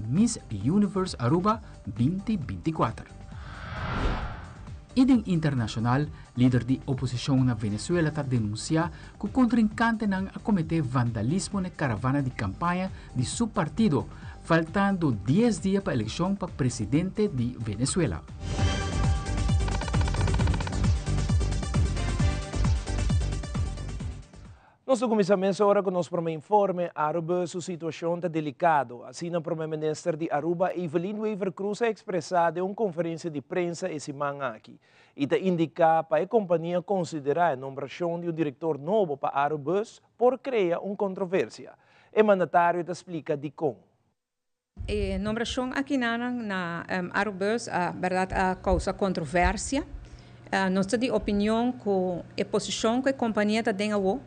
Miss Universe Aruba 2024. Idem internacional, líder de oposição na Venezuela está denunciando que o contrincante não cometeu vandalismo na caravana de campanha de seu partido, faltando 10 dias para a eleição para presidente de Venezuela. Nós começamos agora com o nosso primeiro informe. Aruba, sua situação está delicada. Assim, o primeiro-ministro de Aruba, Evelyn Weaver Cruz, ha expressado em uma conferência de prensa essa semana aqui. E está indicando para a companhia considerar a nomeação de um diretor novo para Aruba por criar uma controvérsia. O mandatário explica de como. A nomeação aqui na Aruba, a verdade, causa controvérsia. Nós temos de opinião que a posição que a companhia está dando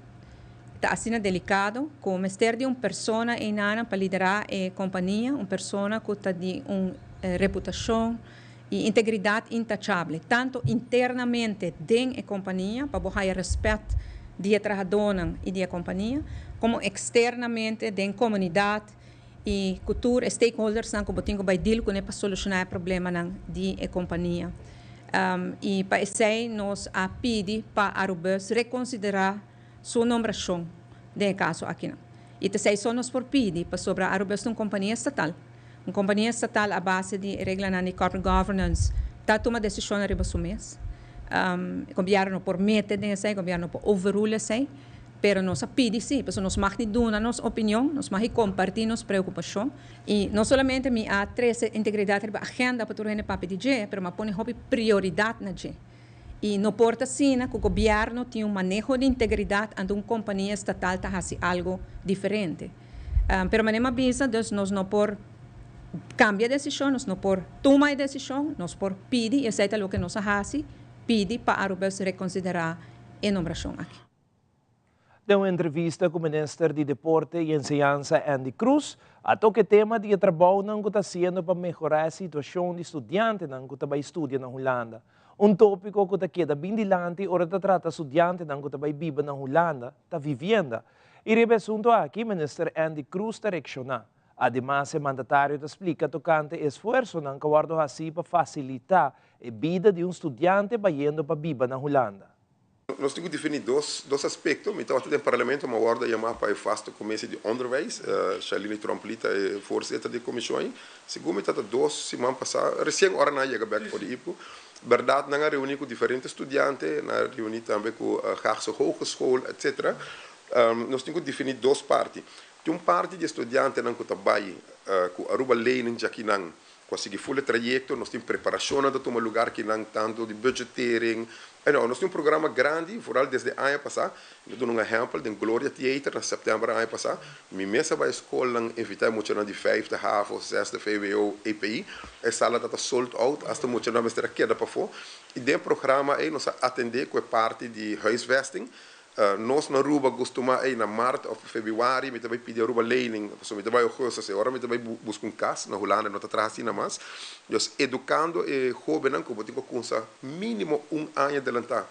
está assim delicado, com o mestre de uma pessoa enana para liderar a companhia, uma pessoa que está de uma reputação e integridade intachável, tanto internamente dentro da companhia, para buscar respeito de trabalhadores e da companhia, como externamente dentro da comunidade e cultura, stakeholders que botinho vai deal com para solucionar o problema da companhia. E para isso nós pedimos para a Arubus reconsiderar sua nomeação, de caso aqui. E terceiro, só nós por pedir para sobre a Arubus uma companhia estatal. Uma companhia estatal à base de regras de corporate governance, está tomando decisão a riba mês. O governo por meter dessa, o governo por overrule essa, pero nós pedimos sim, porque nós mais dar a nossa opinião, nós mais compartilhar nossa preocupação. E não somente há 13 integridade da agenda para o papel de G, mas põe prioridade na G. E não importa sim que o governo tem manejo de integridade ante uma companhia estatal que faz algo diferente. Pero manema bisa, nós não por cambiar de decisão, nós não por tomar decisão, nós por pedir, e essa é o que nós fazemos, pedir para a Arubus reconsiderar a nomeação aqui. De uma entrevista com o ministro de Deporte e Enseñanza, Andy Cruz, a toque tema de trabalho que está sendo para melhorar a situação de estudantes que estão estudando na Holanda. Um tópico que queda bem dilante, ora trata estudantes que estão vivendo na Holanda, está vivendo. E o assunto aqui, o ministro Andy Cruz está reaccionando. Además, o mandatário explica tocante o esforço que guarda assim para facilitar a vida de estudante vivendo para viver na Holanda. Nós temos que definir dois aspectos. Então, até no parlamento, uma ordem chamada para o vasto comissão de onderwijs. Charlene Tromplita é voorzitter da comissão. Segundo, está 2 semanas passadas, recém hora na chega back para o IPO. Verdade, nós reunimos com diferentes estudantes, nós reunimos também com a Haagse Hogeschool, etc. Nós temos que definir duas partes. Tem uma parte de estudantes que trabalham com a Aruba Learning, já que não conseguir full trajeto, nós temos preparação de tomar lugar que não tanto de budgetering. Nós temos um programa grande, vooral desde o ano passado. Eu dou um exemplo de Gloria Theater, em setembro do ano passado. Minha mesa vai à escola, invitar muito de 5e, HAVO, 6e, VWO, EPI. A sala está sold out, hasta muito na mestra queda para fora. E dentro do programa, nós atendemos com a parte de huisvesting. Nós na Aruba costumamos na março ou fevereiro, me também pedir Aruba Learning, so me também agosto, agora me também busco casa na Holanda, não está trazendo mais. Então, educando jovens que botem com mínimo ano adelantado.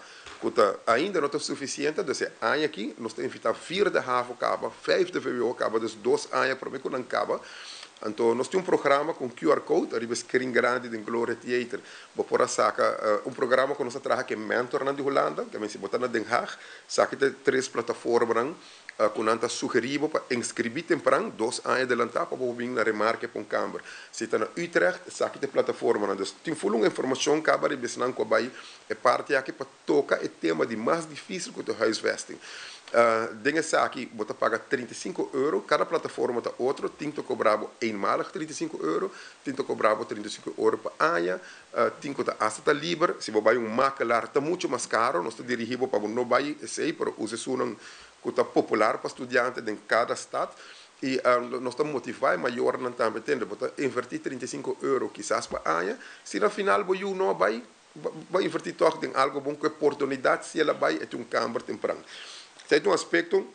Ainda não é suficiente, então ano aqui nós temos que invitar 4 de HAVO acaba, 5 de VWO acaba, dus 2 anos para mim que não acaba. Então, nós temos um programa com QR Code, arriba screen grande de Gloria Theater, para sacar programa que nós trazemos que é mentor na Holanda, que se botar na Den Haag, saca de 3 plataformas que nós sugerimos para inscrever temprano, 2 anos adelantado, para vir na remarca para o Câmara. Se está na Utrecht, saca de plataforma. Então, tem full informação que a gente não vai é parte aqui para tocar o tema de mais difícil que o huisvesting. Dengue aqui, você paga 35 euros, cada plataforma está outra, tem que cobrar eenmalig 35 euros, tem que cobrar 35 euros por ano, tem que estar livre, se você vai makelaar, está muito mais caro, nós dirigimos para não vai sei, para usar isso que está popular para estudantes em cada estado, e nós estamos motivados, maior não está metendo, você invertir 35 euros, quizás por ano, se no final você não vai invertir toch em algo bom, que oportunidade, se ela vai, é câmara temprano. Tem um aspecto,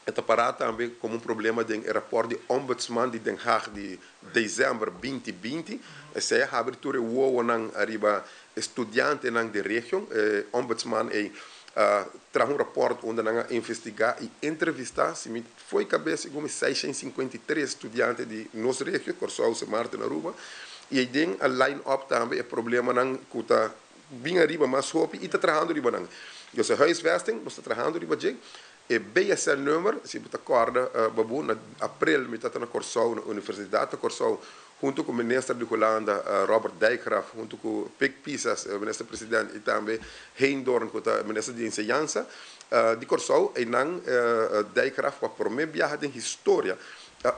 está parado também como um problema do rapport de ombudsman de Den Haag de dezembro 2020. Essa é a abertura que arriba estudante de região. Ombudsman é traz rapport onde nós investigar e entrevistar se foi cabeça como 653 estudantes de nossa região, Corsol, Semarte, na Aruba, e aí tem a line-up também, é problema não que está bem arriba, mas hope e está trabalhando arriba não. Eu sei huisvesting, nós está trabalhando arriba já, e BSL número, se você acorda, babu, na abril, me está na Corsol, na Universidade de Corsol, junto com o ministro de Holanda, Robert Dijkgraaf, junto com Pik Pisas, o ministro-presidente, e também Heindorn, o ministro de Enseñanza, de Corsol, e não Dijkgraaf, para prometer viagem de história,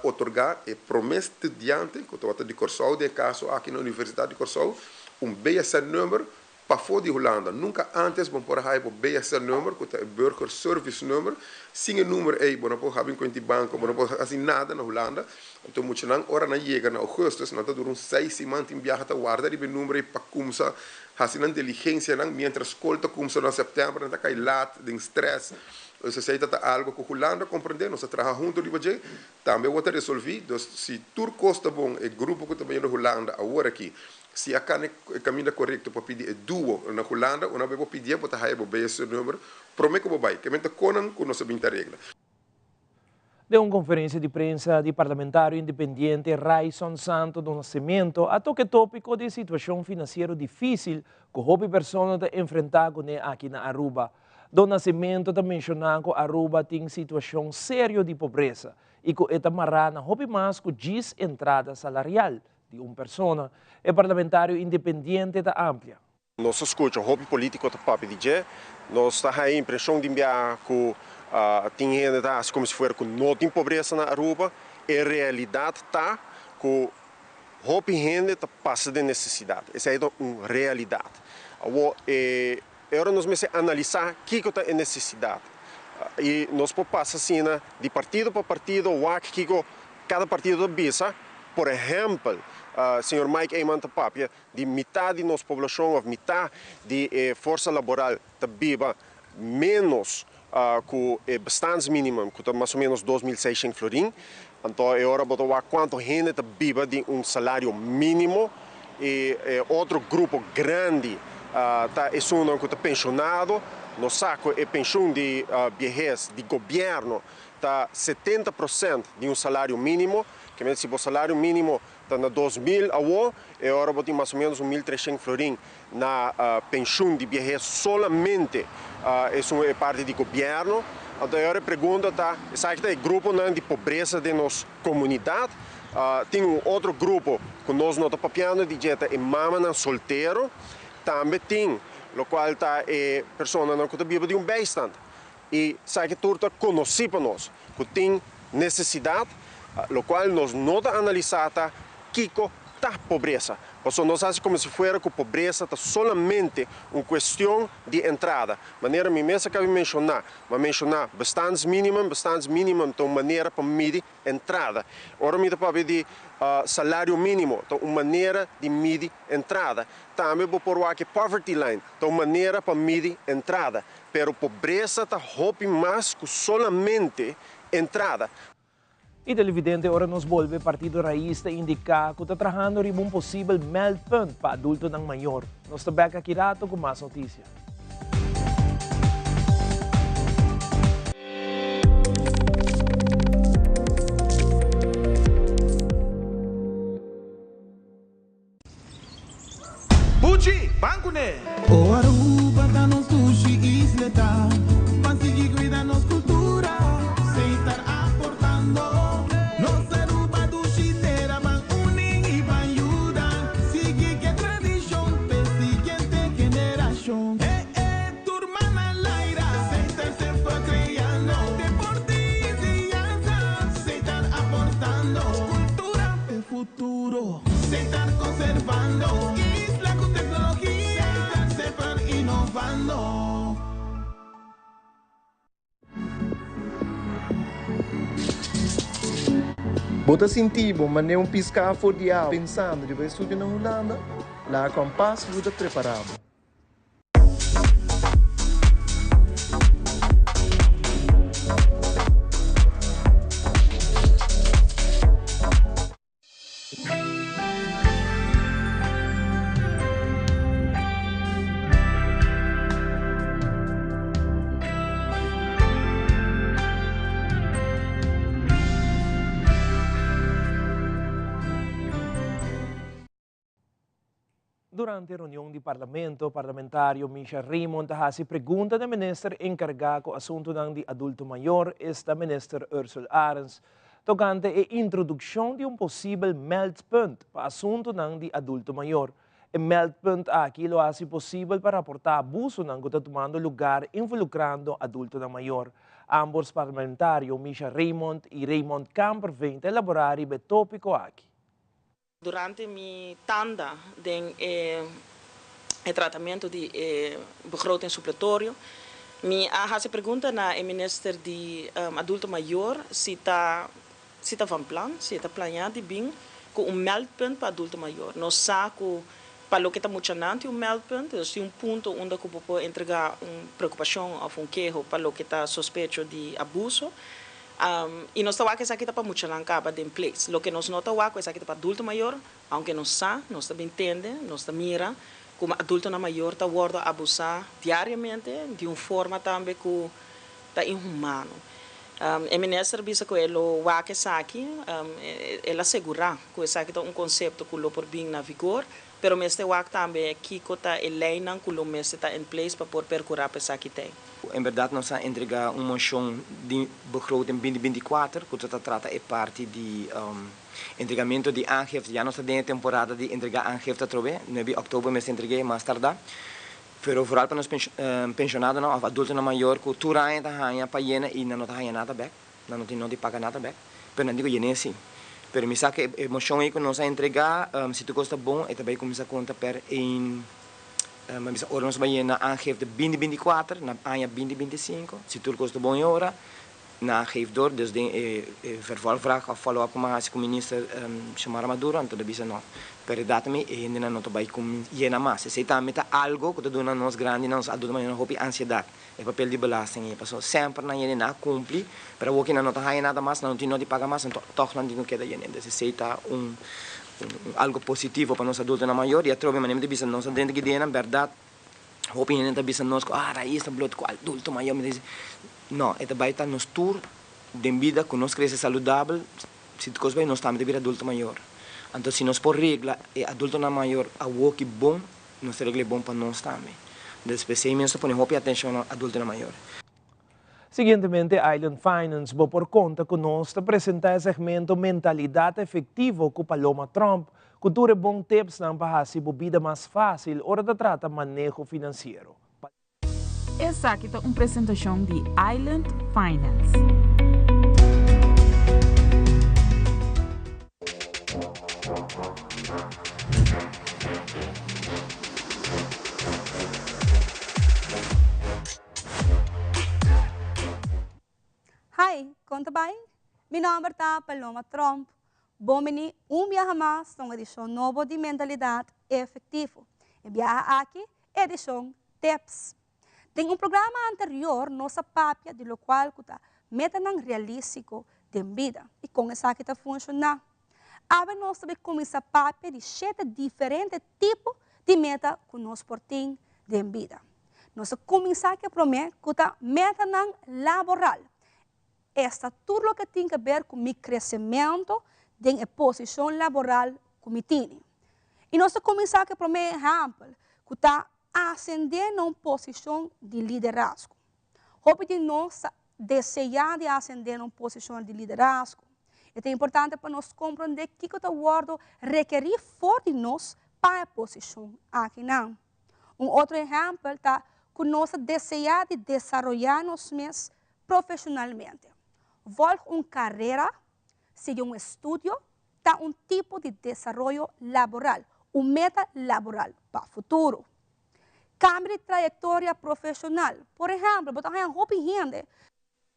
otorgar e prometer estudante, que eu de Corsol, de caso aqui na Universidade de Corsol, BSL número, para fora de Holanda. Nunca antes vamos por aí o BSL número, que é o Burger Service número, sem o número aí, não pode haver conta de banco, não pode fazer nada na Holanda. Então, muito não, hora não chega na agosto, não está durante 6 semanas em viagem a guardar e o número aí para começar a fazer inteligência, não, mientras escolta começa em setembro, não está cai lá, de estresse. Você sei que algo que a Holanda compreende, nós trabalhamos juntos ali, também vou resolver, se tudo custa bom, o grupo que também na Holanda, agora aqui, se a caminho correto para pedir duo na Holanda, uma vez pedir para ter esse número, prometo que vai, que me conan com nossa bem regra. De uma conferência de prensa de parlamentário independente Raison Santo do Nascimento, a toque tópico de situação financeira difícil que a pessoa está enfrentando aqui na Aruba. Do Nascimento está mencionando que Aruba tem situação séria de pobreza e que esta marana houve mais que 10 entradas salarial de uma pessoa. O parlamentário independente da amplia. Nós escutamos o político da papo de nós temos a impressão de enviar que tem gente como se fosse que não tem pobreza na Aruba, e a realidade está que o gente passa de necessidade. Essa é uma realidade. Agora nós vamos analisar o que é necessidade. E nós podemos passar assim, de partido para partido, o que cada partido visa. Por exemplo, senhor Mike Eyman Tapapia, de metade da nossa população, ou metade de força laboral, vive menos que o bastante mínimo, que é mais ou menos 2.600 florim. Então, é hora de ver quanto gente vive de salário mínimo. E outro grupo grande é um que está pensionado. No saco é pensão de viejez de governo, está 70% de salário mínimo. Que se o salário mínimo está na 2.000 agora, é hora de mais ou menos 1.300 florim na pensão de viejez solamente é parte do governo. Então, agora a pergunta está, sabe que é grupo de pobreza de nossa comunidade. Tem outro grupo que nós não estamos papiando de gente é mama solteiro. Também tem, o qual está pessoa que vive de beistand. E sabe que tudo conhece para nós, que tem necessidade, o qual nós não analisamos que está pobreza. Porque nós achamos como se fosse que a pobreza está solamente uma questão de entrada. Maneira mesmo que eu mencionar bastante mínimo, então maneira para medir entrada. Ora, me para pedir salário mínimo, então uma maneira de medir entrada. Também vou pôr aqui poverty line, então maneira para medir entrada. Pero pobreza está muito mais que solamente entrada. E televidente, agora nos volve Partido Raísta indicar que está trabalhando em um possível meltdown para adulto ng maior. Nós estamos aqui rato com mais notícias. Buchi, banco né? O Aruba tá no sushi isleta, mas seguir cuidar nos cultura, sem estar aportando. Nos Aruba do Chitera van unir e van ajudar, seguir que tradição para seguinte geração. Turma na laira, sem estar sempre criando, deporte e enseñanza, sem estar aportando, cultura e futuro, sem estar conservando. Bota sentido, mas nem piscar for dia pensando de estudar na Holanda, lá com passo você preparado. Durante a reunião de parlamentário, Misha Raymond hasi pergunta do ministro encarregado do assunto de adulto maior, esta minister Ursula Arens, tocante a introdução de possível meldpunt para assunto de adulto maior. O meldpunt aqui lo hasi possível para reportar abuso que está tomando lugar involucrando adulto maior. Ambos parlamentários, Misha Raymond e Raymond Camper, vêm elaborar o tópico aqui. Durante mi tanda de tratamento de begroting supletorio, mi hace pergunta na o minister de adulto maior se está van plan, se está planeado bem com meldpunt para adulto maior. Nós sabemos para o que está mencionando meldpunt, é ponto onde eu posso entregar preocupação ou queijo para o que está suspeito de abuso. E nós estamos aqui para mencionar caba de place. O que nós notamos é aqui para adulto maior, aunque nós sabemos, nós também entendemos, nós mira como adulto maior está sendo abusado diariamente de uma forma também que está inhumano. O ministro disse que ele ele assegura que esse aqui é conceito que por bem na vigor, pero este também que está a lei que o mês está em place para poder percurar essa que tem. Em verdade, nós vamos entregar uma moção de begroting 2024, que trata a parte de entregamento de aangifte. Já nós estamos em temporada de entregar aangifte também, 9 de outubro, mas entreguei mais tarde. Pero vooral para os pensionados, ou adultos maior, que tu ainda ganha para llena e não ganha nada back, não te paga nada back. Pero não digo llena sim. Pero me sabe que a moção aí que nós vamos entregar, se tu gosta bom, e também começa a conta per em mas ora nós vamos na aangifte 2024, na año 2025, se tu gosta bom agora, na aangifte desde vervolgvraag of follow-up com o ministro chamar Maduro, então deve ser não. Per datami e ainda não vai com llena mais. Se também tá algo que dona nós grande, nós adultos mas não hopi ansiedade, é papel de belasting, passou sempre na llena na cumpre, para o que não tá ganha nada mais, não tem de pagar mais, então toch não tem que dar llena. Se tá algo positivo para nós adultos na maior, e a trobe maneira de bisa nós dentro que dena, verdade, hopi ainda tá bisa nós, raiz tá blot com adulto maior, me diz, não, é vai tá nos tour de vida que nós cresce saudável, se coisa vai nós também de vir adulto maior. Então, se nós por regra é adulto na maior a o que bom, nós regra é bom para nós também. Especialmente põe hopi atenção ao adulto na maior. Seguintemente, Island Finance vou por conta que nós apresentar o segmento Mentalidade Efetiva com Paloma Trump, que dura bom tips para fazer a vida mais fácil hora de tratar manejo financeiro. Essa aqui é uma apresentação de Island Finance. Hi, conta bem? Meu nome é Paloma Trump. Bom-vindo viaje mais na edição nova de Mentalidade Efetiva. E viaje aqui, edição Tips. Tem programa anterior, nossa papia, de lo qual está meta realístico de vida. E com essa aqui está funcionando. Agora nós também começamos a papia de 7 diferentes tipos de meta que nós portamos de vida. Nós começamos a prometer que está meta laboral. Esta tudo o que tem a ver com o crescimento da posição laboral que eu tenho. E nós começamos a prometer, exemplo, que está ascendendo a uma posição de liderazgo. Hope de nós desejar de ascender a uma posição de liderazgo. É importante para nós compreender que o word requer forte de nós para a posição aqui não. Outro exemplo está que nós desejar de desenvolver nos mesmos profissionalmente. Volta uma carreira, seguir um estudo, está tipo de desenvolvimento laboral, meta laboral para o futuro. Cambio de trajetória profissional. Por exemplo, você tem gente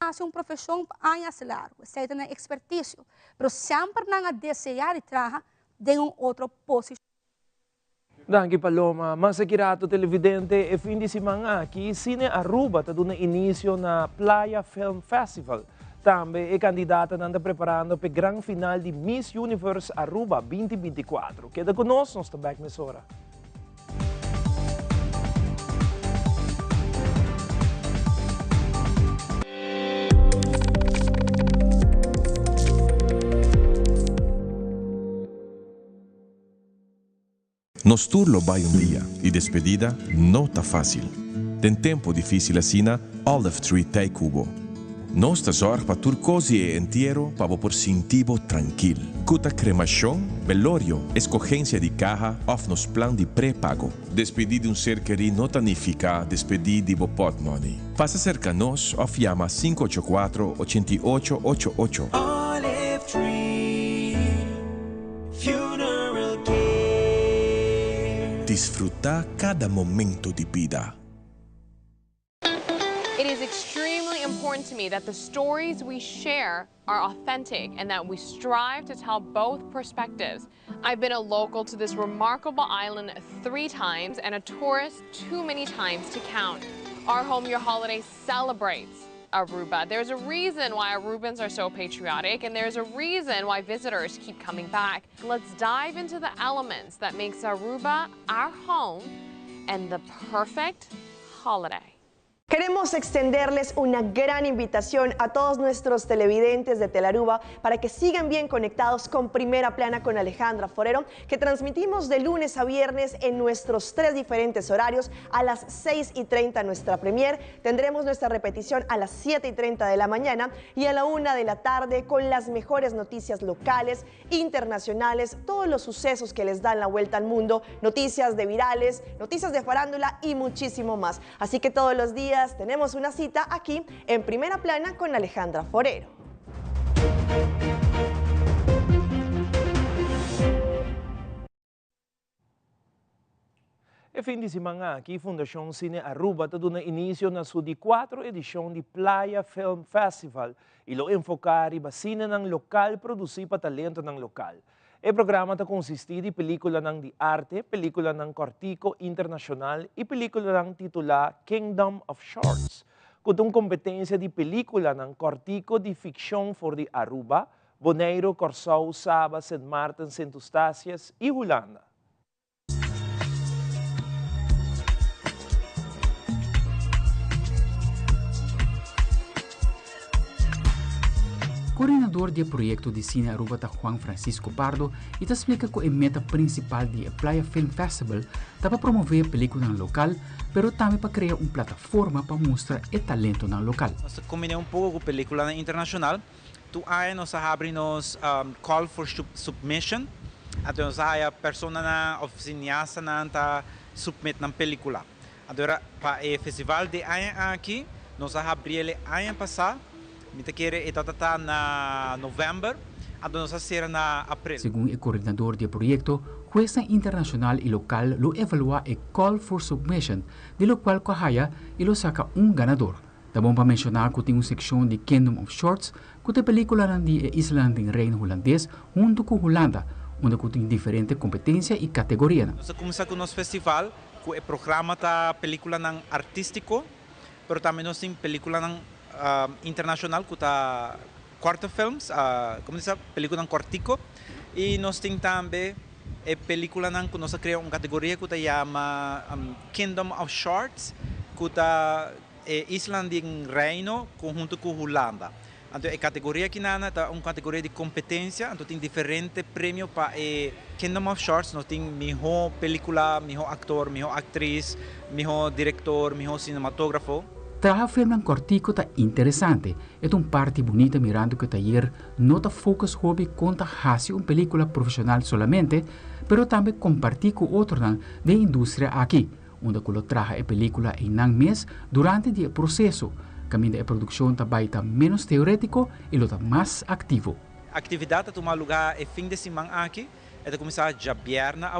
que uma profissão anos largo, você tem expertise, mas sempre não desejar trabalhar em outra posição. Danke Paloma, mas aqui televidente e fim de semana aqui Cine Aruba está dando início na Playa Film Festival. Também é candidata anda preparando para o grande final de Miss Universe Aruba 2024. Queda conosco, nós estamos nessa hora. Nos turlo vai dia e despedida não tá fácil. Tem tempo difícil assim, Olive Tree Tay Cubo. Nossa zorg para turcosi e entierro para por sintivo tranquilo. Cuta cremação, velório, escogencia de caja, of nos plan de pré-pago. Despedir de ser querido não significa despedir de pot money. Passa cerca nos, of llama 584-8888. Olive Tree Funeral Care. Disfrutar cada momento de vida. It is extremely important to me that the stories we share are authentic and that we strive to tell both perspectives. I've been a local to this remarkable island 3 times and a tourist too many times to count. Our Home Your Holiday celebrates Aruba. There's a reason why Arubans are so patriotic, and there's a reason why visitors keep coming back. Let's dive into the elements that makes Aruba our home and the perfect holiday. Queremos extenderles una gran invitación a todos nuestros televidentes de Telaruba para que sigan bien conectados con Primera Plana con Alejandra Forero, que transmitimos de lunes a viernes en nuestros 3 diferentes horarios. A las 6:30 nuestra premier, tendremos nuestra repetición a las 7:30 de la mañana y a la 1 de la tarde con las mejores noticias locales, internacionales, todos los sucesos que les dan la vuelta al mundo, noticias de virales, noticias de farándula y muchísimo más. Así que todos los días tenemos una cita aquí en Primera Plana con Alejandra Forero. E fim de semana aqui, Fundação Cine Aruba está dando início na sua 4ª edição de Playa Film Festival e lo enfocar em cine ng local produzido para talento ng local. O programa está consistir de película de arte, película ng cortico internacional e película ng titular Kingdom of Shorts. Com uma competência de película ng cortico de ficção for de Aruba, Bonaire, Corsou, Saba, St. Martin, St. Eustácias e Holanda. Coordenador do projeto de cine Aruba está Juan Francisco Pardo e explica que a meta principal do Playa Film Festival está para promover a película no local, mas também para criar uma plataforma para mostrar o talento no local. Nós combinamos pouco com película internacional. Tu aí nós abrimos call for submission. Então nós aí a pessoa na oficina na submete na película. Agora para o festival de aqui nós abrimos ano passado. Mita quer etata na novembro, então nós será na abril. Segundo o coordenador do projeto, jueza internacional e local lo evalua e call for submission, de lo qual Kahaya e lo saca ganador. Tá bom para mencionar que tem uma secção de Kingdom of Shorts, que tem película de Island em Reino Holandês, junto com Holanda, onde tem diferentes competências e categorias. Nós começamos com o nosso festival, com o programa da película artístico, mas também nós temos película internacional que está quarto films, como diz, película cortico, e nós temos também a película que nós criamos uma categoria que se chama Kingdom of Shorts, que está Island em Reino junto com Holanda. Então a categoria aqui é uma categoria de competência, então tem diferentes prêmios para Kingdom of Shorts. Nós temos melhor película, melhor ator, melhor atriz, melhor diretor, melhor cinematógrafo. Trabalhar filme cortico está interessante. É uma parte bonita mirando que o taller não está focus hobby conta fazer uma película profissional solamente, mas também compartir com outros da indústria aqui, onde o trabalha a película em um mês durante o processo. Caminho a produção também está menos teórico e está mais ativo. A atividade toma lugar no fim de semana aqui, é começar já viernes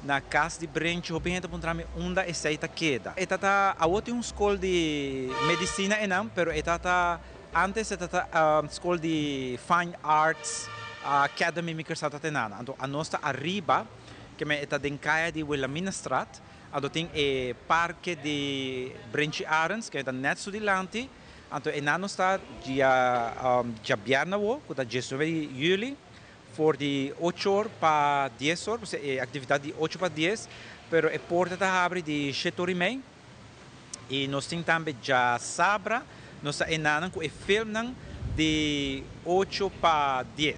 na casa de Brenche, eu penso que onda e seita queda. Eta a outra escola de medicina enam, pero eta antes eta escola de fine arts academy maker sata tenana. Então a nossa arriba que me eta dencaia de Wilhelmina Straat, então tem o parque de Brenche Arens que está net sudilante. Então enano está dia viernes que está 19 de julho. Voor de 8 horas para 10 horas, atividade de 8 para 10, pero a porta está abre de 7h30 e nós temos também já sábado, nós estamos com o filme de 8 para 10.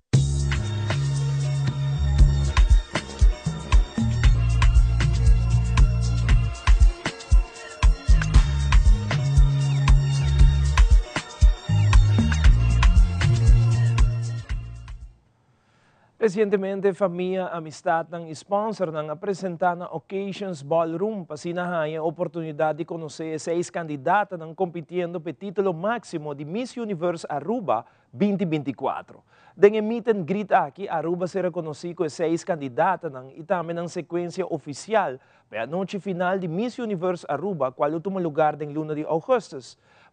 Recientemente, Familia Amistad ng sponsor ng apresentar na Occasions Ballroom pasinahaya a oportunidade de conhecer 6 candidatas ng competindo pe título máximo de Miss Universe Aruba 2024. Dengan meet and greet aqui, Aruba será conhecido com 6 candidatas ng itame ng sequência oficial para a noite final de Miss Universe Aruba, qual último lugar em luna de agosto.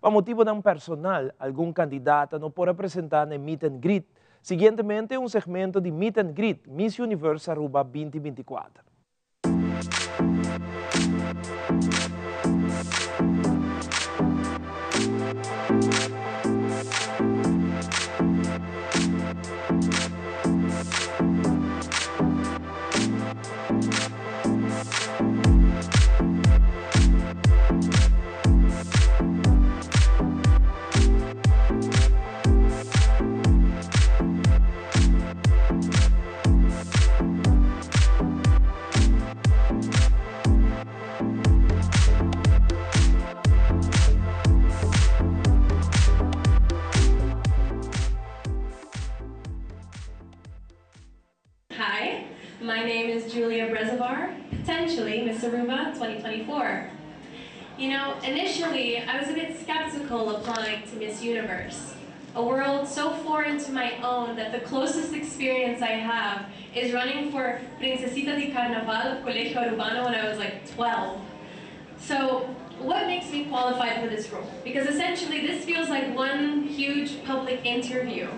Para motivo ng personal, algum candidata não pode apresentar no meet and greet. Siguientemente, un segmento de Meet and Greet Miss Universe Aruba 2024. Hi, my name is Julia Brezovar, potentially Miss Aruba 2024. You know, initially I was a bit skeptical applying to Miss Universe, a world so foreign to my own that the closest experience I have is running for Princesita de Carnaval of Colegio Arubano when I was like 12. So what makes me qualified for this role? Because essentially this feels like one huge public interview.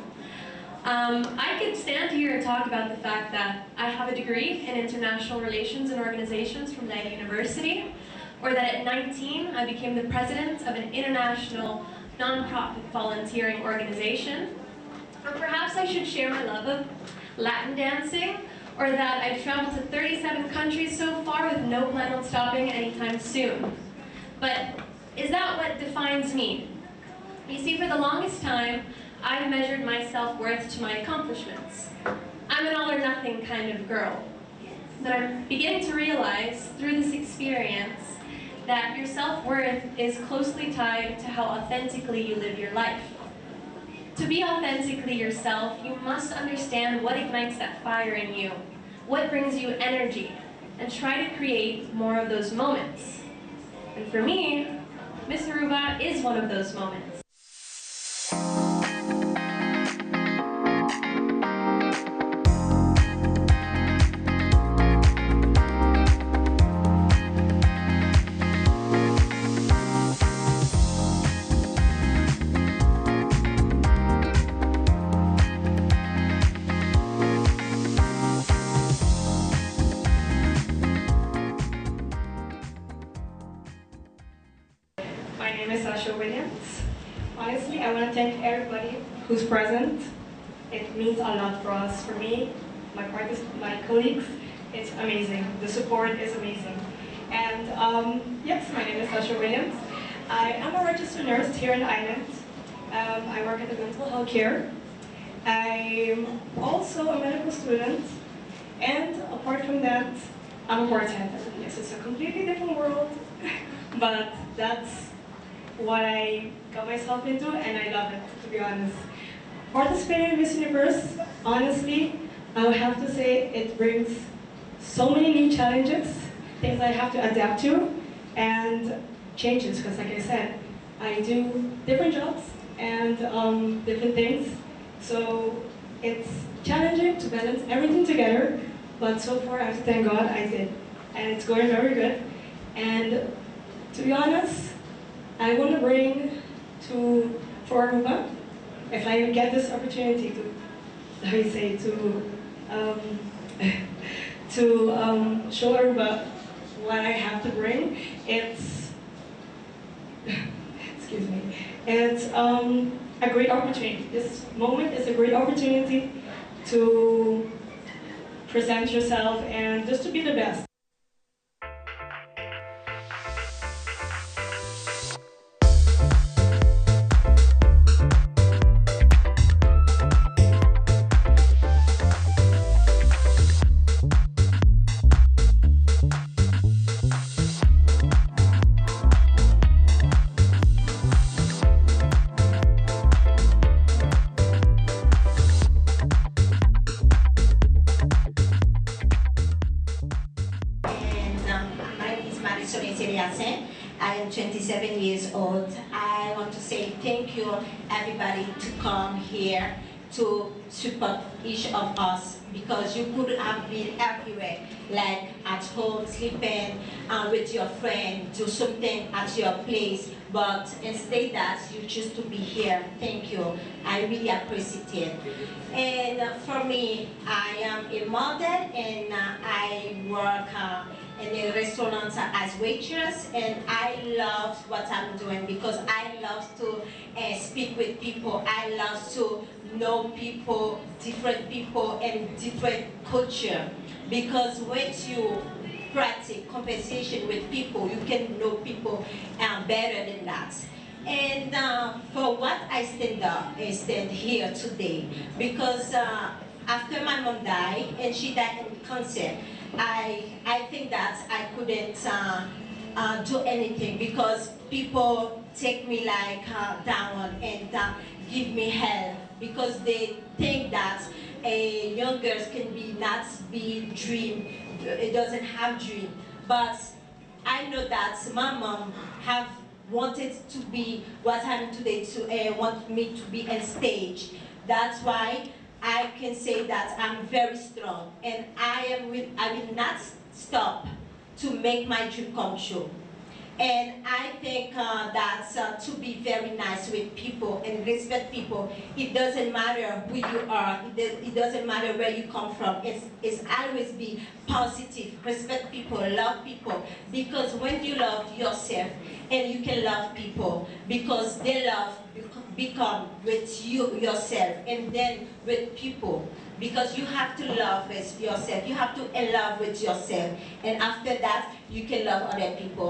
I could stand here and talk about the fact that I have a degree in international relations and organizations from Leiden University, or that at 19 I became the president of an international non-profit volunteering organization, or perhaps I should share my love of Latin dancing, or that I've traveled to 37 countries so far with no plan on stopping anytime soon. But is that what defines me? You see, for the longest time, I've measured my self-worth to my accomplishments. I'm an all-or-nothing kind of girl. But I'm beginning to realize, through this experience, that your self-worth is closely tied to how authentically you live your life. To be authentically yourself, you must understand what ignites that fire in you, what brings you energy, and try to create more of those moments. And for me, Miss Aruba is one of those moments. Honestly, I want to thank everybody who's present. It means a lot for us, for me, my partners, my colleagues. It's amazing. The support is amazing. And yes, my name is Sasha Williams. I am a registered nurse here in Ireland. I work at the mental health care. I'm also a medical student. And apart from that, I'm a bartender. Yes, it's a completely different world, but that's what I got myself into, and I love it, to be honest. Participating in Miss Universe, honestly, I would have to say it brings so many new challenges, things I have to adapt to, and changes, because like I said, I do different jobs and different things, so it's challenging to balance everything together, but so far I have to thank God I did, and it's going very good. And to be honest, I want to bring for Aruba, if I get this opportunity to, how you say, to show Aruba what I have to bring, it's, excuse me, it's a great opportunity. This moment is a great opportunity to present yourself and just to be the best. Eliasen. I am 27 years old. I want to say thank you, everybody, to come here to support each of us, because you could have been everywhere, like at home, sleeping with your friend, do something at your place, but instead that you choose to be here. Thank you. I really appreciate it. And for me, I am a model, and I work in a restaurant as waitress, and I love what I'm doing because I love to speak with people. I love to know people, different people, and different culture. Because when you practice conversation with people, you can know people better than that. And for what I stand here today, because after my mom died, and she died in cancer, I think that I couldn't do anything because people take me like down and give me help because they think that a young girl can not be dream, it doesn't have dream. But I know that my mom have wanted to be what I'm today, to want me to be on stage. That's why I can say that I'm very strong, and I will not stop to make my dream come true. And I think that to be very nice with people and respect people, it doesn't matter who you are, it doesn't matter where you come from, it's always be positive, respect people, love people, because when you love yourself, and you can love people, because their love become with you yourself, and then with people. Because you have to love with yourself, you have to love with yourself, and after that, you can love other people.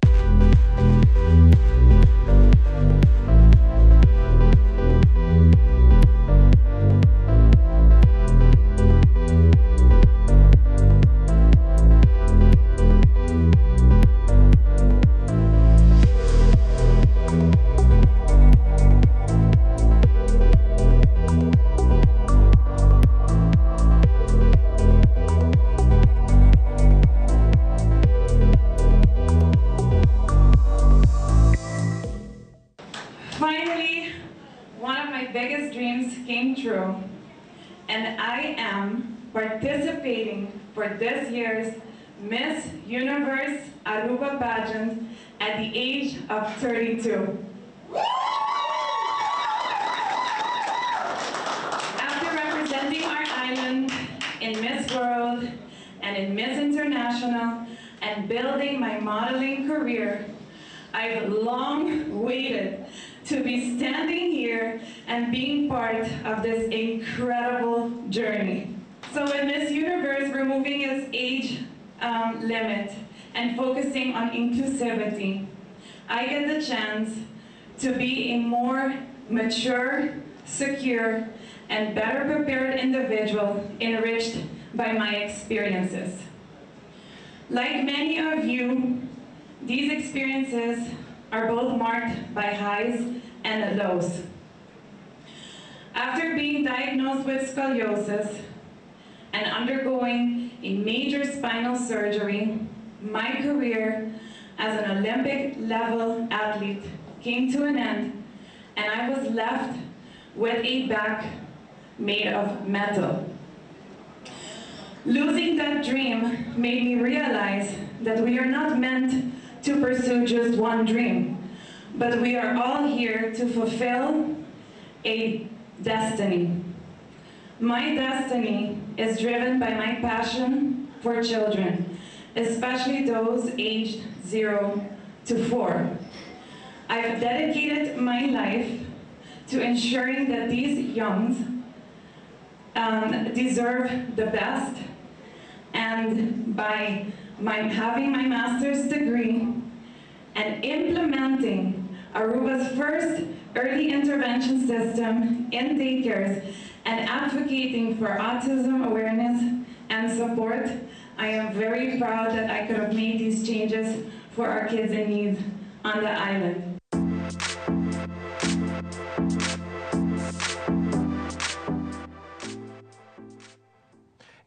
Finally, one of my biggest dreams came true, and I am participating for this year's Miss Universe Aruba pageant at the age of 32. After representing our island in Miss World and in Miss International and building my modeling career, I've long waited to be standing here and being part of this incredible journey. So with Miss Universe removing its age limit and focusing on inclusivity, I get the chance to be a more mature, secure, and better prepared individual enriched by my experiences. Like many of you, these experiences are both marked by highs and lows. After being diagnosed with scoliosis and undergoing a major spinal surgery, my career as an Olympic-level athlete came to an end, and I was left with a back made of metal. Losing that dream made me realize that we are not meant to pursue just one dream, but we are all here to fulfill a destiny. My destiny is driven by my passion for children, especially those aged 0 to 4. I've dedicated my life to ensuring that these youngs deserve the best, and by having my master's degree and implementing Aruba's first early intervention system in daycares and advocating for autism awareness and support, I am very proud that I could have made these changes for our kids in need on the island.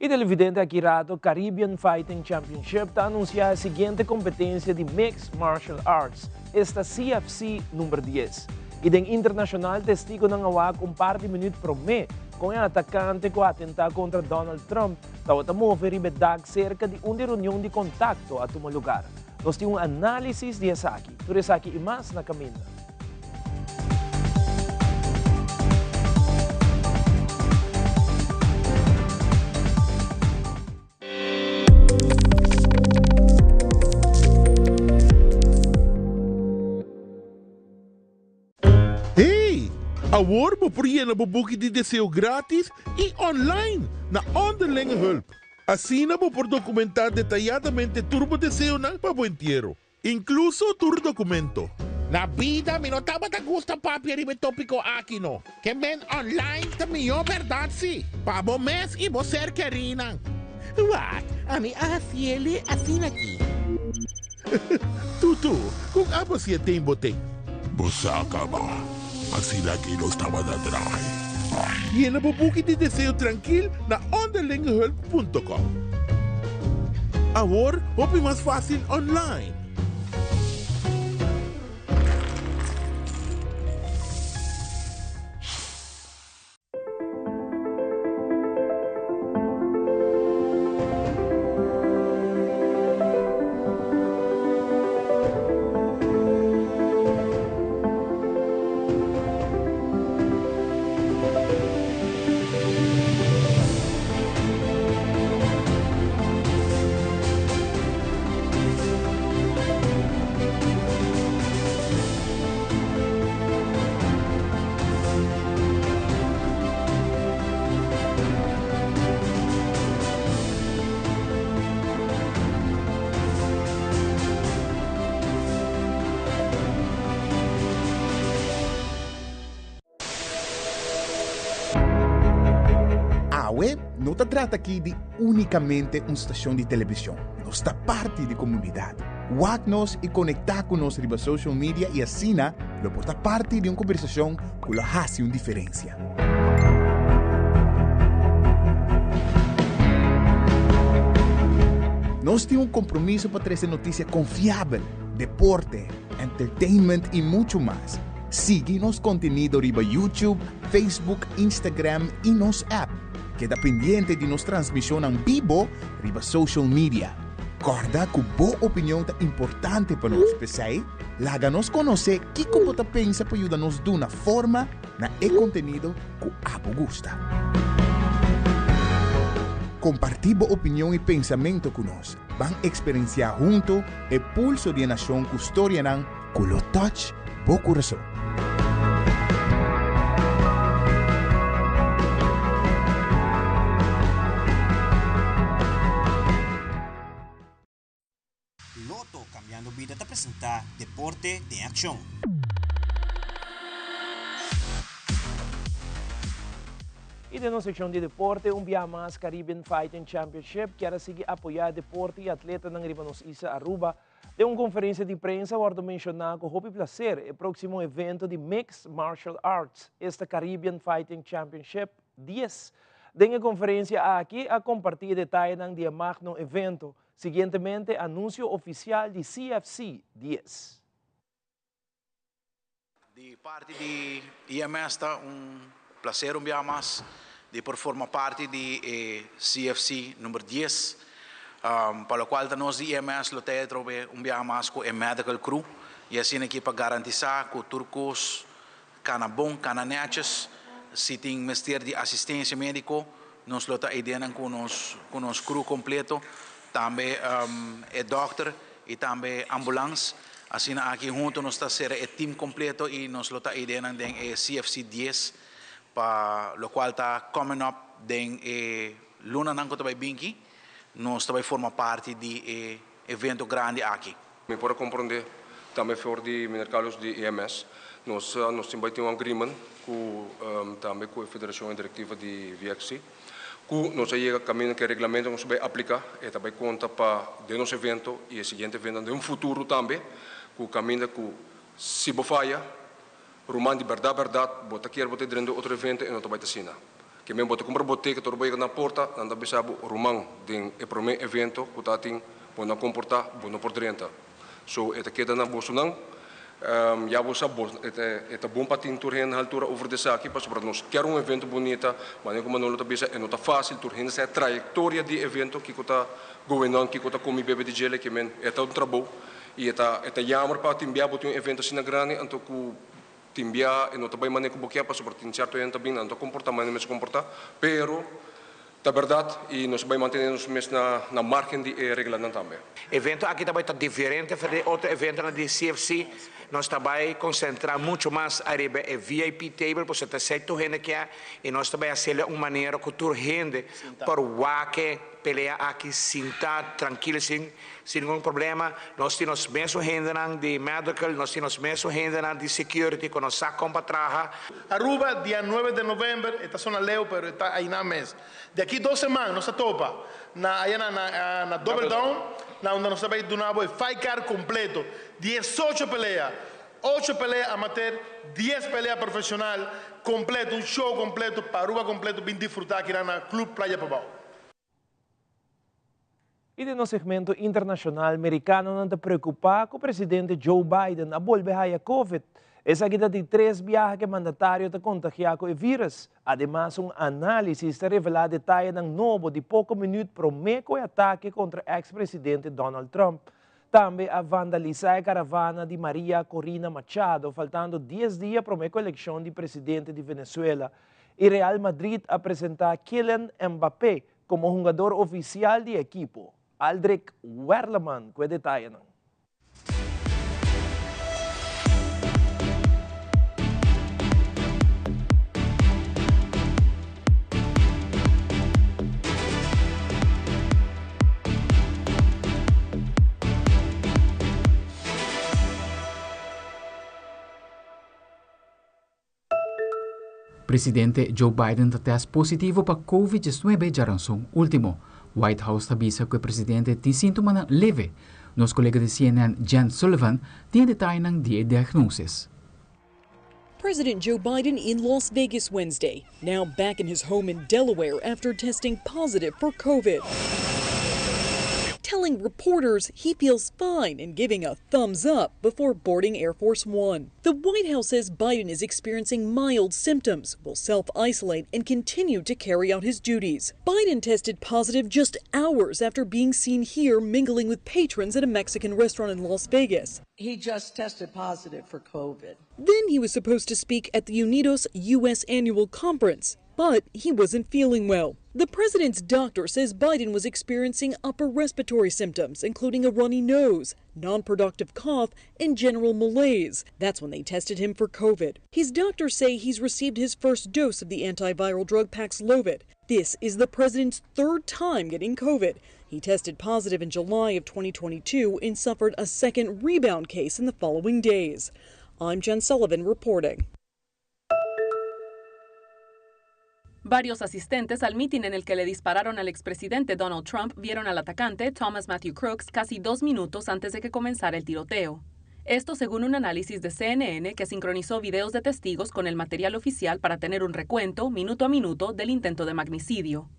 E televidente aqui rato, Caribbean Fighting Championship está anunciando a seguinte competência de Mixed Martial Arts, esta CFC número 10. E den internacional testigo ng awak par de minuto por mês, com o atacante que atentar contra Donald Trump, estava mover cerca de uma reunião de contacto a tomar lugar. Nós temos análise de essa aqui. Tudo isso aqui e mais na caminho. Award beproeven na boeken die deseo gratis e online na onderlinge hulp. Assim na por documentar detalladamente turbo deseo na pabuentiero. Incluso tur documento. Na vida, mi notaba ta gusta papi ribe tópico aqui no. Que men online ta mio verdade si. Pabo mes e ser querinan. Wat, ani asiele assim aqui. Tutu, kung abo siya tem boteng. Busaka ba? Assim aqui não estava da drag. E na bobuki de deseo tranquil na onderlingehulp.com. Agora, hope mais fácil online. Não se trata aqui de unicamente uma estação de televisão. Nós está parte da comunidade. Wak-nos e conectar com nós riba social media e assim, lo porta parte de uma conversação que faz uma diferença. Nós temos um compromisso para trazer notícia confiável, deporte, entertainment e muito mais. Siga nosso conteúdo riba YouTube, Facebook, Instagram e nosso app. Queda pendiente de nossa transmissão em vivo riba social media. Corda que boa opinião é importante para nós, pessoal. Laga-nos conhecer o que você pensa para ajudar-nos de uma forma na conteúdo que abo gusta. Compartir boa opinião e pensamento conosco. Vamos experienciar junto o pulso de nação que história não, que lo touch bo coração. Cambiando Vida te apresenta Deporte de Acción. E de nossa secção de deporte, dia mais Caribbean Fighting Championship quer seguir apoiar deporte e atleta na Ribanos Isa Aruba. De uma conferência de prensa, onde mencionar com Hope Placer o próximo evento de Mixed Martial Arts, esta Caribbean Fighting Championship 10. Denha conferência aqui a compartilhar detalhes do dia magno evento. Seguintemente, anúncio oficial de CFC 10. De parte de IMS está prazer dia mais de por formar parte de CFC número 10, para o qual nós de IMS lo trouxe dia mais com o medical crew e assim aqui para garantizar que turcos cana bom, cana netes, se tem mestre de assistência médico, nós lo ideando com nos crew completo. Também é doctor e também ambulância. Assim, aqui junto nós está ser o time completo e nós lo está ideando em CFC 10, para o qual está coming up em luna não que vai binki, nós também forma parte de evento grande aqui. Me pode compreender também for de mercados de EMS, nós temos um agreement com também com a Federação Diretiva de VXC. Nós chega caminho que o regulamento nos vai aplicar e também conta para de nosso evento e o seguinte evento de um futuro também, que caminho que se falha, rumando de verdade, bota aqui bota dentro outro evento e não vai te assinar. que me bote comprar boteca, todo vai na porta, anda bisabo rumang din e primeiro evento que tá tem bona comportar, bona por 30. So eta queda na bosunang já você é bom para ter na altura over de saque para nós quer evento bonita, mas como não está bisa é não tá fácil ter essa trajetória de evento que está governando que está como bebê de gelo que men é um trabalho e é jammer para timbia botar evento assim na grande então que timbia e não tá bem maneira como que é para sobre certo gente bem não comporta mas se comporta pero da verdade e nós vamos manter-nos na margem de regulamento também. Evento aqui também está diferente do outro evento na CFC. Nós também concentrar muito mais a VIP table, porque está certo gente que é e nós também fazer uma maneira que toda gente para o que pelea aqui sentar tranquilo sem nenhum problema. Nós temos mesmo gente de medical, nós temos mesmo gente de security que nos sacam para trabalhar. Aruba, dia 9 de novembro, esta zona leu, pero está aí na mesa. Daqui 2 semanas, nós topa na Double Down, onde nós vamos dar um fight card completo, 18 peleas, 8 peleas amateur, 10 peleas profissional, completo, show completo, para Aruba completo, bem disfrutar aqui na Club Playa Pabao. E no segmento internacional americano não te preocupar com o presidente Joe Biden a volver a COVID. Essa aqui de 3 viagens que o mandatário te contagiar com o vírus. Además, análise está revelando detalhes de novo de pouco minuto para o meio ataque contra o ex-presidente Donald Trump. Também a vandalizar a caravana de Maria Corina Machado, faltando 10 dias para a eleição de presidente de Venezuela. E Real Madrid apresentar Kylian Mbappé como jogador oficial do equipo. Aldrich Werleman com detalhes. Presidente Joe Biden test positivo para COVID-19 já rançou último. White House avisa que o presidente tem sintomas leves. Nosso colega de CNN, Jan Sullivan, tem detalhes de diagnoses. President Joe Biden in Las Vegas Wednesday, now back in his home in Delaware after testing positive for COVID. Telling reporters he feels fine and giving a thumbs up before boarding Air Force One. The White House says Biden is experiencing mild symptoms, will self-isolate and continue to carry out his duties. Biden tested positive just hours after being seen here mingling with patrons at a Mexican restaurant in Las Vegas. He just tested positive for COVID. Then he was supposed to speak at the Unidos U.S. annual conference, but he wasn't feeling well. The president's doctor says Biden was experiencing upper respiratory symptoms, including a runny nose, non-productive cough, and general malaise. That's when they tested him for COVID. His doctors say he's received his first dose of the antiviral drug Paxlovid. This is the president's 3rd time getting COVID. He tested positive in July of 2022 and suffered a second rebound case in the following days. I'm Jen Sullivan reporting. Varios asistentes al mitin en el que le dispararon al expresidente Donald Trump vieron al atacante, Thomas Matthew Crooks, casi 2 minutos antes de que comenzara el tiroteo. Esto según un análisis de CNN que sincronizó videos de testigos con el material oficial para tener un recuento, minuto a minuto, del intento de magnicidio.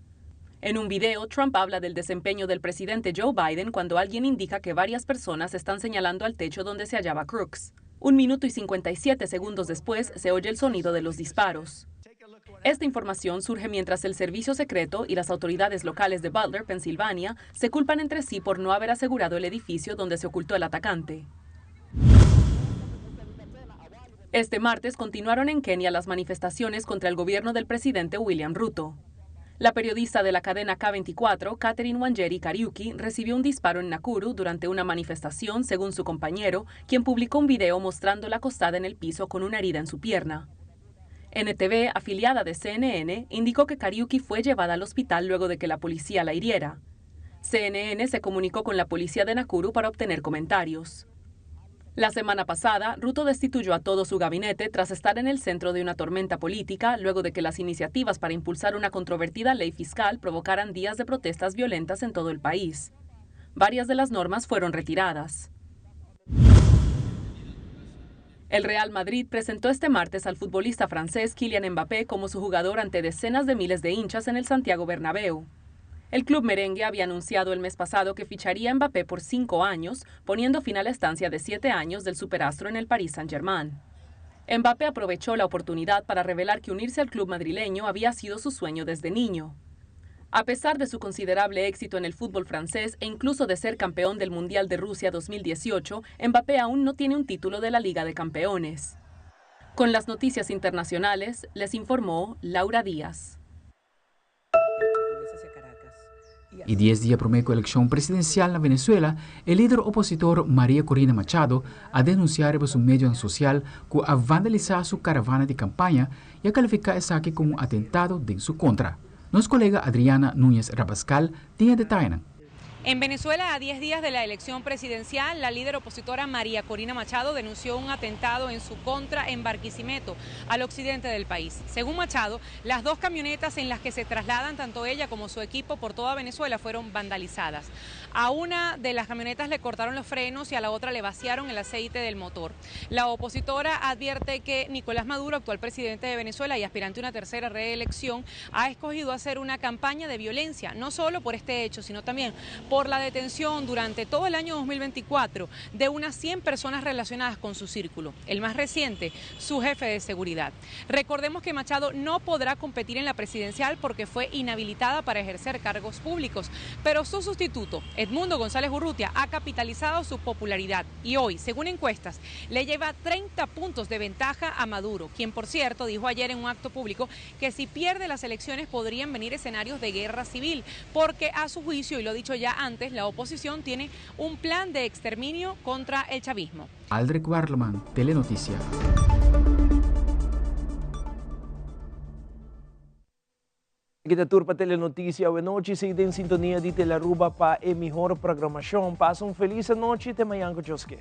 En un video, Trump habla del desempeño del presidente Joe Biden cuando alguien indica que varias personas están señalando al techo donde se hallaba Crooks. 1 minuto y 57 segundos después se oye el sonido de los disparos. Esta información surge mientras el servicio secreto y las autoridades locales de Butler, Pensilvania, se culpan entre sí por no haber asegurado el edificio donde se ocultó el atacante. Este martes continuaron en Kenia las manifestaciones contra el gobierno del presidente William Ruto. La periodista de la cadena K24, Catherine Wanjeri Kariuki, recibió un disparo en Nakuru durante una manifestación, según su compañero, quien publicó un video mostrándola acostada en el piso con una herida en su pierna. NTV, afiliada de CNN, indicó que Kariuki fue llevada al hospital luego de que la policía la hiriera. CNN se comunicó con la policía de Nakuru para obtener comentarios. La semana pasada, Ruto destituyó a todo su gabinete tras estar en el centro de una tormenta política luego de que las iniciativas para impulsar una controvertida ley fiscal provocaran días de protestas violentas en todo el país. Varias de las normas fueron retiradas. El Real Madrid presentó este martes al futbolista francés Kylian Mbappé como su jugador ante decenas de miles de hinchas en el Santiago Bernabéu. El club merengue había anunciado el mes pasado que ficharía a Mbappé por 5 años, poniendo fin a la estancia de 7 años del superastro en el Paris Saint-Germain. Mbappé aprovechó la oportunidad para revelar que unirse al club madrileño había sido su sueño desde niño. A pesar de su considerable éxito en el fútbol francés e incluso de ser campeón del Mundial de Rusia 2018, Mbappé aún no tiene un título de la Liga de Campeones. Con las noticias internacionales, les informó Laura Díaz. Y 10 días promedio elección presidencial en Venezuela, el líder opositor María Corina Machado ha denunciado por su medio social que ha vandalizado su caravana de campaña y ha calificado ese ataque como un atentado en su contra. Nuestra colega Adriana Núñez Rabascal tiene detalles. En Venezuela, a 10 días de la elección presidencial, la líder opositora María Corina Machado denunció un atentado en su contra en Barquisimeto, al occidente del país. Según Machado, las 2 camionetas en las que se trasladan tanto ella como su equipo por toda Venezuela fueron vandalizadas. A una de las camionetas le cortaron los frenos y a la otra le vaciaron el aceite del motor. La opositora advierte que Nicolás Maduro, actual presidente de Venezuela y aspirante a una tercera reelección, ha escogido hacer una campaña de violencia, no solo por este hecho, sino también por la detención durante todo el año 2024 de unas 100 personas relacionadas con su círculo. El más reciente, su jefe de seguridad. Recordemos que Machado no podrá competir en la presidencial porque fue inhabilitada para ejercer cargos públicos, pero su sustituto, Edmundo González Urrutia, ha capitalizado su popularidad y hoy, según encuestas, le lleva 30 puntos de ventaja a Maduro, quien, por cierto, dijo ayer en un acto público que si pierde las elecciones podrían venir escenarios de guerra civil, porque a su juicio, y lo he dicho ya antes, la oposición tiene un plan de exterminio contra el chavismo. Aldrich Warleman, Telenoticia. Kita turpa Telenoticia, buenas noches, seguida en sintonía de Telaruba para la mejor programación. Pasa una feliz noche, te mayanco Joske.